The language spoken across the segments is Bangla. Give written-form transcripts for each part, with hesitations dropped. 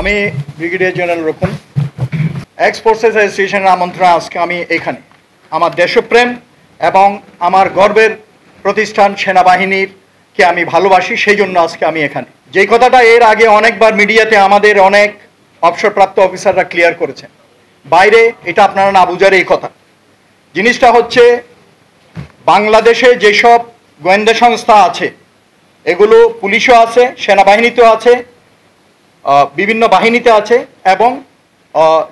আমি ব্রিগেডিয়ার জেনারেল রকম এক্স ফোর্সেস অ্যাসোসিয়েশনের আমন্ত্রণে আজকে আমি এখানে আমার দেশপ্রেম এবং আমার গর্বের প্রতিষ্ঠান সেনাবাহিনীরকে আমি ভালোবাসি, সেই জন্য আজকে আমি এখানে। যেই কথাটা এর আগে অনেকবার মিডিয়াতে আমাদের অনেক অবসরপ্রাপ্ত অফিসাররা ক্লিয়ার করেছেন, বাইরে এটা আপনারা না বুঝার এই কথা। জিনিসটা হচ্ছে, বাংলাদেশে যেসব গোয়েন্দা সংস্থা আছে এগুলো পুলিশও আছে, সেনাবাহিনীতেও আছে, বিভিন্ন বাহিনীতে আছে এবং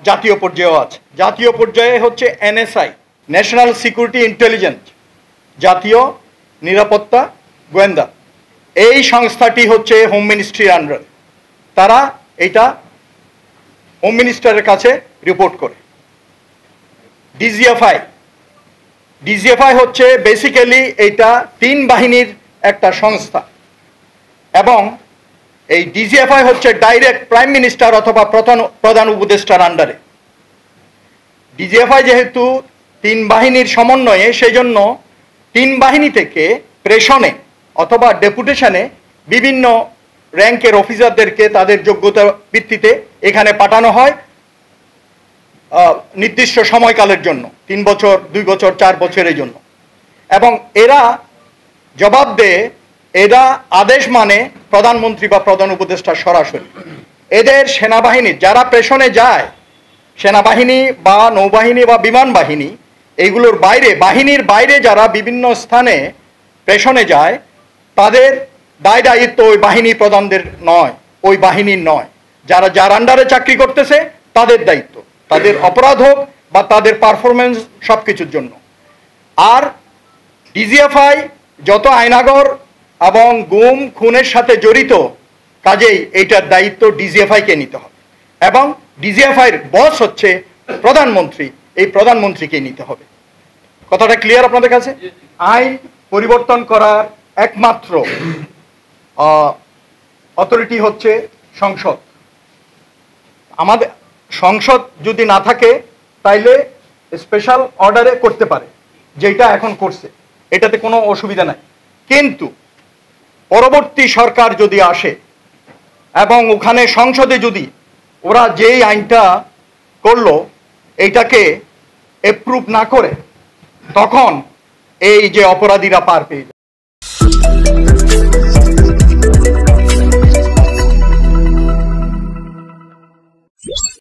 জাতীয় পর্যায়েও আছে। জাতীয় পর্যায়ে হচ্ছে NSI, ন্যাশনাল সিকিউরিটি ইন্টেলিজেন্স, জাতীয় নিরাপত্তা গোয়েন্দা। এই সংস্থাটি হচ্ছে হোম মিনিস্ট্রির আন্ডারে। তারা এটা হোম মিনিস্টারের কাছে রিপোর্ট করে। ডিজিএফআই হচ্ছে বেসিক্যালি এইটা 3 বাহিনীর একটা সংস্থা এবং এই ডিজিএফআই হচ্ছে ডাইরেক্ট প্রাইম মিনিস্টার অথবা প্রধান উপদেষ্টার আন্ডারে। ডিজিএফআই যেহেতু 3 বাহিনীর সমন্বয়ে, সেই জন্য 3 বাহিনী থেকে প্রেষণে অথবা ডেপুটেশনে বিভিন্ন র্যাঙ্কের অফিসারদেরকে তাদের যোগ্যতার ভিত্তিতে এখানে পাঠানো হয় নির্দিষ্ট সময়কালের জন্য, 3 বছর, 2 বছর, 4 বছরের জন্য। এবং এরা জবাব দেয়, এরা আদেশ মানে প্রধানমন্ত্রী বা প্রধান উপদেষ্টা সরাসরি। এদের সেনাবাহিনীর যারা প্রেষণে যায়, সেনাবাহিনী বা নৌবাহিনী বা বিমান বাহিনী, এইগুলোর বাইরে, বাহিনীর বাইরে যারা বিভিন্ন স্থানে প্রেষণে যায়, তাদের দায় দায়িত্ব ওই বাহিনী প্রধানদের নয়, ওই বাহিনীর নয়। যার আন্ডারে চাকরি করতেছে তাদের দায়িত্ব, তাদের অপরাধ হোক বা তাদের পারফরমেন্স, সব কিছুর জন্য। আর ডিজিএফআই যত আয়নাগর এবং গুম খুনের সাথে জড়িত, কাজেই এইটার দায়িত্ব ডিজিএফআইকে নিতে হবে এবং ডিজিএফআইয়ের বস হচ্ছে প্রধানমন্ত্রী, এই প্রধানমন্ত্রীকে নিতে হবে। কথাটা ক্লিয়ার আপনাদের কাছে? আইন পরিবর্তন করার একমাত্র অথরিটি হচ্ছে সংসদ। আমাদের সংসদ যদি না থাকে তাইলে স্পেশাল অর্ডারে করতে পারে, যেটা এখন করছে, এটাতে কোনো অসুবিধা নাই। কিন্তু পরবর্তী সরকার যদি আসে এবং ওখানে সংসদে যদি ওরা যেই আইনটা করলো এইটাকে অ্যাপ্রুভ না করে, তখন এই যে অপরাধীরা পার পেয়ে যায়।